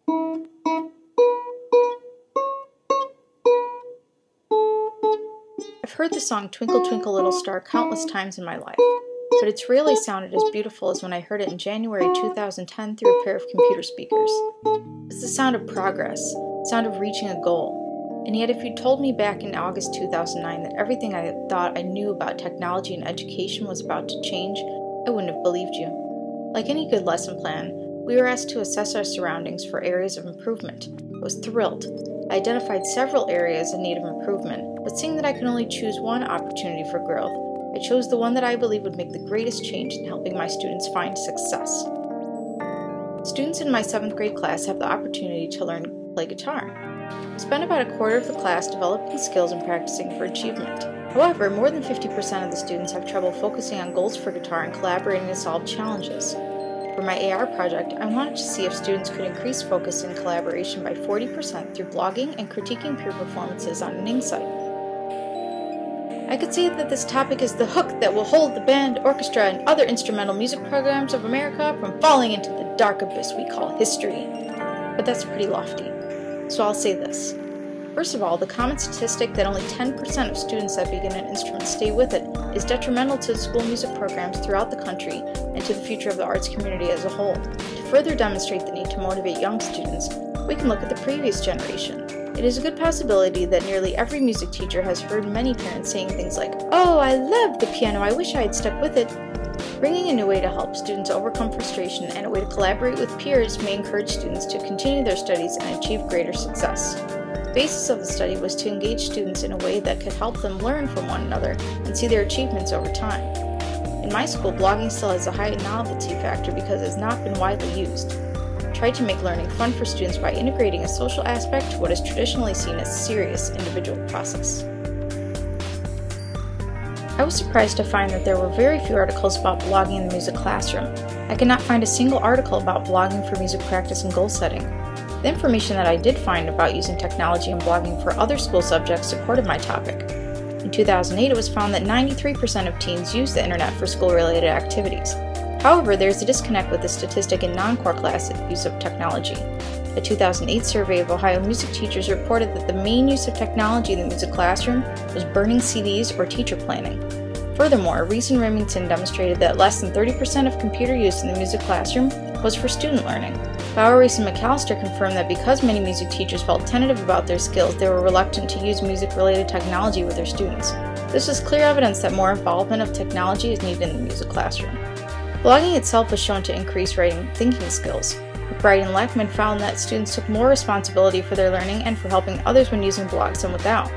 I've heard the song Twinkle Twinkle Little Star countless times in my life, but it's rarely sounded as beautiful as when I heard it in January 2010 through a pair of computer speakers. It's the sound of progress, the sound of reaching a goal. And yet if you told me back in August 2009 that everything I thought I knew about technology and education was about to change, I wouldn't have believed you. Like any good lesson plan, we were asked to assess our surroundings for areas of improvement. I was thrilled. I identified several areas in need of improvement, but seeing that I could only choose one opportunity for growth, I chose the one that I believe would make the greatest change in helping my students find success. Students in my 7th grade class have the opportunity to learn to play guitar. I spent about a quarter of the class developing skills and practicing for achievement. However, more than 50% of the students have trouble focusing on goals for guitar and collaborating to solve challenges. For my AR project, I wanted to see if students could increase focus and collaboration by 40% through blogging and critiquing peer performances on an Insight. I could see that this topic is the hook that will hold the band, orchestra, and other instrumental music programs of America from falling into the dark abyss we call history. But that's pretty lofty, so I'll say this. First of all, the common statistic that only 10% of students that begin an instrument stay with it is detrimental to school music programs throughout the country and to the future of the arts community as a whole. To further demonstrate the need to motivate young students, we can look at the previous generation. It is a good possibility that nearly every music teacher has heard many parents saying things like, "Oh, I love the piano, I wish I had stuck with it." Bringing a new way to help students overcome frustration and a way to collaborate with peers may encourage students to continue their studies and achieve greater success. The basis of the study was to engage students in a way that could help them learn from one another and see their achievements over time. In my school, blogging still has a high novelty factor because it has not been widely used. I tried to make learning fun for students by integrating a social aspect to what is traditionally seen as a serious individual process. I was surprised to find that there were very few articles about blogging in the music classroom. I could not find a single article about blogging for music practice and goal setting. The information that I did find about using technology and blogging for other school subjects supported my topic. In 2008, it was found that 93% of teens use the internet for school-related activities. However, there is a disconnect with the statistic in non-core class use of technology. A 2008 survey of Ohio music teachers reported that the main use of technology in the music classroom was burning CDs or teacher planning. Furthermore, Reese and Remington demonstrated that less than 30% of computer use in the music classroom was for student learning. However, Reese and McAllister confirmed that because many music teachers felt tentative about their skills, they were reluctant to use music-related technology with their students. This was clear evidence that more involvement of technology is needed in the music classroom. Blogging itself was shown to increase writing thinking skills. McBride and Lackman found that students took more responsibility for their learning and for helping others when using blogs than without.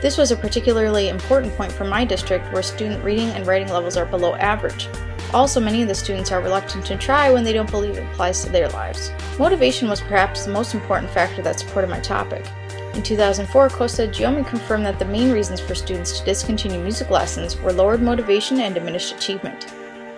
This was a particularly important point for my district where student reading and writing levels are below average. Also, many of the students are reluctant to try when they don't believe it applies to their lives. Motivation was perhaps the most important factor that supported my topic. In 2004, Costa Giomi confirmed that the main reasons for students to discontinue music lessons were lowered motivation and diminished achievement.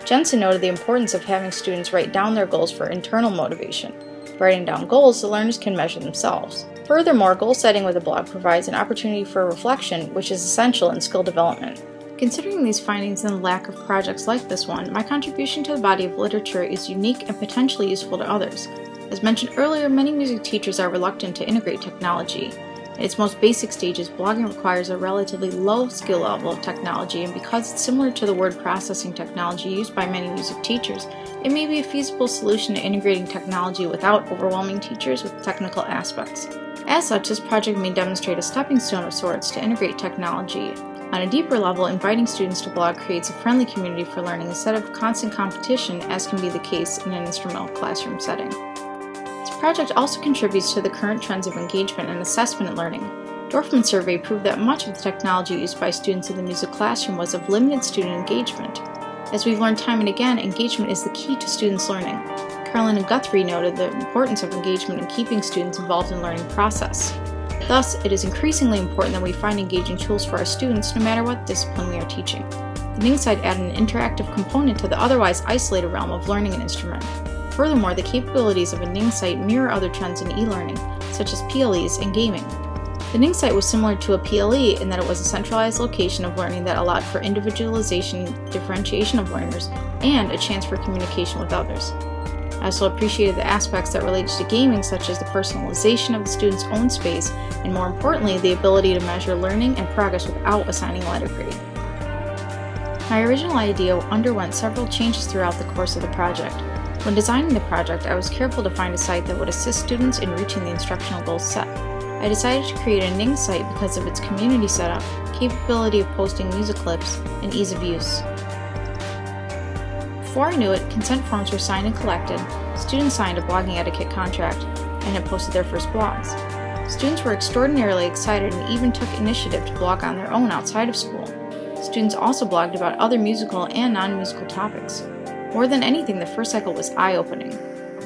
Jensen noted the importance of having students write down their goals for internal motivation. By writing down goals, the learners can measure themselves. Furthermore, goal setting with a blog provides an opportunity for reflection, which is essential in skill development. Considering these findings and the lack of projects like this one, my contribution to the body of literature is unique and potentially useful to others. As mentioned earlier, many music teachers are reluctant to integrate technology. In its most basic stages, blogging requires a relatively low skill level of technology, and because it's similar to the word processing technology used by many music teachers, it may be a feasible solution to integrating technology without overwhelming teachers with technical aspects. As such, this project may demonstrate a stepping stone of sorts to integrate technology. On a deeper level, inviting students to blog creates a friendly community for learning instead of constant competition, as can be the case in an instrumental classroom setting. This project also contributes to the current trends of engagement and assessment in learning. Dorfman's survey proved that much of the technology used by students in the music classroom was of limited student engagement. As we've learned time and again, engagement is the key to students' learning. Carlin and Guthrie noted the importance of engagement in keeping students involved in the learning process. Thus, it is increasingly important that we find engaging tools for our students no matter what discipline we are teaching. The Ningsite added an interactive component to the otherwise isolated realm of learning an instrument. Furthermore, the capabilities of a Ningsite mirror other trends in e-learning, such as PLEs and gaming. The Ningsite was similar to a PLE in that it was a centralized location of learning that allowed for individualization, differentiation of learners, and a chance for communication with others. I also appreciated the aspects that related to gaming, such as the personalization of the student's own space, and more importantly, the ability to measure learning and progress without assigning letter grading. My original idea underwent several changes throughout the course of the project. When designing the project, I was careful to find a site that would assist students in reaching the instructional goals set. I decided to create a Ning site because of its community setup, capability of posting music clips, and ease of use. Before I knew it, consent forms were signed and collected, students signed a blogging etiquette contract, and had posted their first blogs. Students were extraordinarily excited and even took initiative to blog on their own outside of school. Students also blogged about other musical and non-musical topics. More than anything, the first cycle was eye-opening.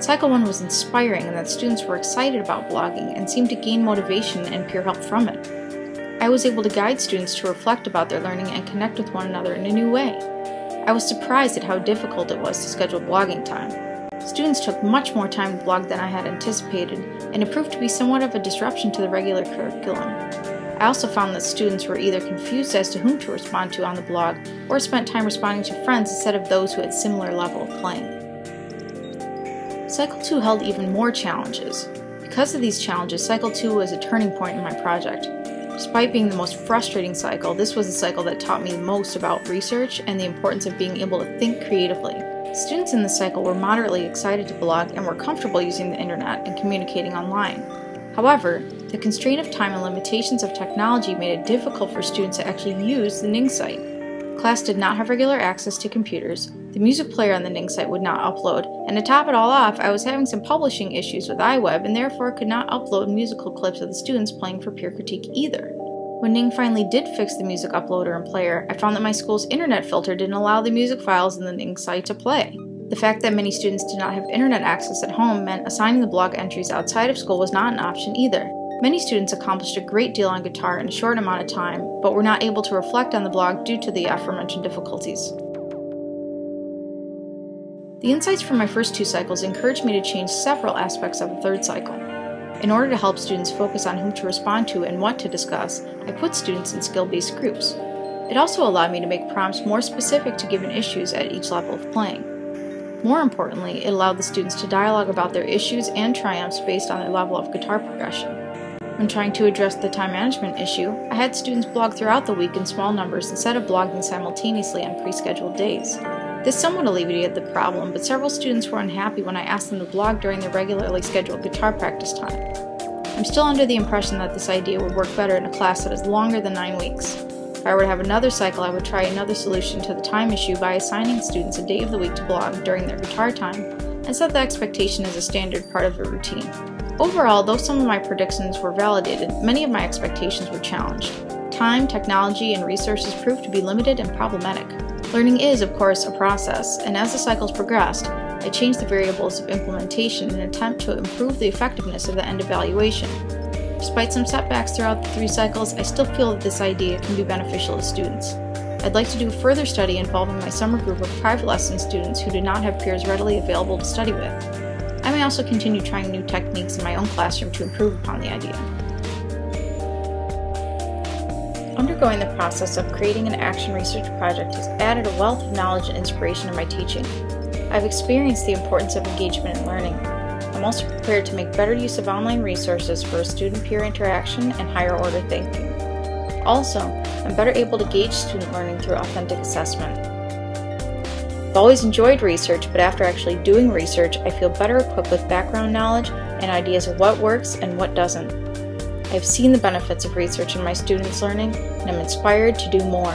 Cycle 1 was inspiring in that students were excited about blogging and seemed to gain motivation and peer help from it. I was able to guide students to reflect about their learning and connect with one another in a new way. I was surprised at how difficult it was to schedule blogging time. Students took much more time to blog than I had anticipated, and it proved to be somewhat of a disruption to the regular curriculum. I also found that students were either confused as to whom to respond to on the blog, or spent time responding to friends instead of those who had similar level of playing. Cycle 2 held even more challenges. Because of these challenges, Cycle 2 was a turning point in my project. Despite being the most frustrating cycle, this was the cycle that taught me the most about research and the importance of being able to think creatively. Students in this cycle were moderately excited to blog and were comfortable using the internet and communicating online. However, the constraint of time and limitations of technology made it difficult for students to actually use the Ning site. Class did not have regular access to computers, the music player on the Ning site would not upload, and to top it all off, I was having some publishing issues with iWeb and therefore could not upload musical clips of the students playing for peer critique either. When Ning finally did fix the music uploader and player, I found that my school's internet filter didn't allow the music files in the Ning site to play. The fact that many students did not have internet access at home meant assigning the blog entries outside of school was not an option either. Many students accomplished a great deal on guitar in a short amount of time, but were not able to reflect on the blog due to the aforementioned difficulties. The insights from my first 2 cycles encouraged me to change several aspects of the 3rd cycle. In order to help students focus on whom to respond to and what to discuss, I put students in skill-based groups. It also allowed me to make prompts more specific to given issues at each level of playing. More importantly, it allowed the students to dialogue about their issues and triumphs based on their level of guitar progression. When trying to address the time management issue, I had students blog throughout the week in small numbers instead of blogging simultaneously on pre-scheduled days. This somewhat alleviated the problem, but several students were unhappy when I asked them to blog during their regularly scheduled guitar practice time. I'm still under the impression that this idea would work better in a class that is longer than 9 weeks. If I were to have another cycle, I would try another solution to the time issue by assigning students a day of the week to blog during their guitar time, and set the expectation as a standard part of their routine. Overall, though some of my predictions were validated, many of my expectations were challenged. Time, technology, and resources proved to be limited and problematic. Learning is, of course, a process, and as the cycles progressed, I changed the variables of implementation in an attempt to improve the effectiveness of the end evaluation. Despite some setbacks throughout the 3 cycles, I still feel that this idea can be beneficial to students. I'd like to do further study involving my summer group of private lesson students who do not have peers readily available to study with. I may also continue trying new techniques in my own classroom to improve upon the idea. Undergoing the process of creating an action research project has added a wealth of knowledge and inspiration to my teaching. I've experienced the importance of engagement in learning. I'm also prepared to make better use of online resources for student-peer interaction and higher-order thinking. Also, I'm better able to gauge student learning through authentic assessment. I've always enjoyed research, but after actually doing research, I feel better equipped with background knowledge and ideas of what works and what doesn't. I've seen the benefits of research in my students' learning, and I'm inspired to do more.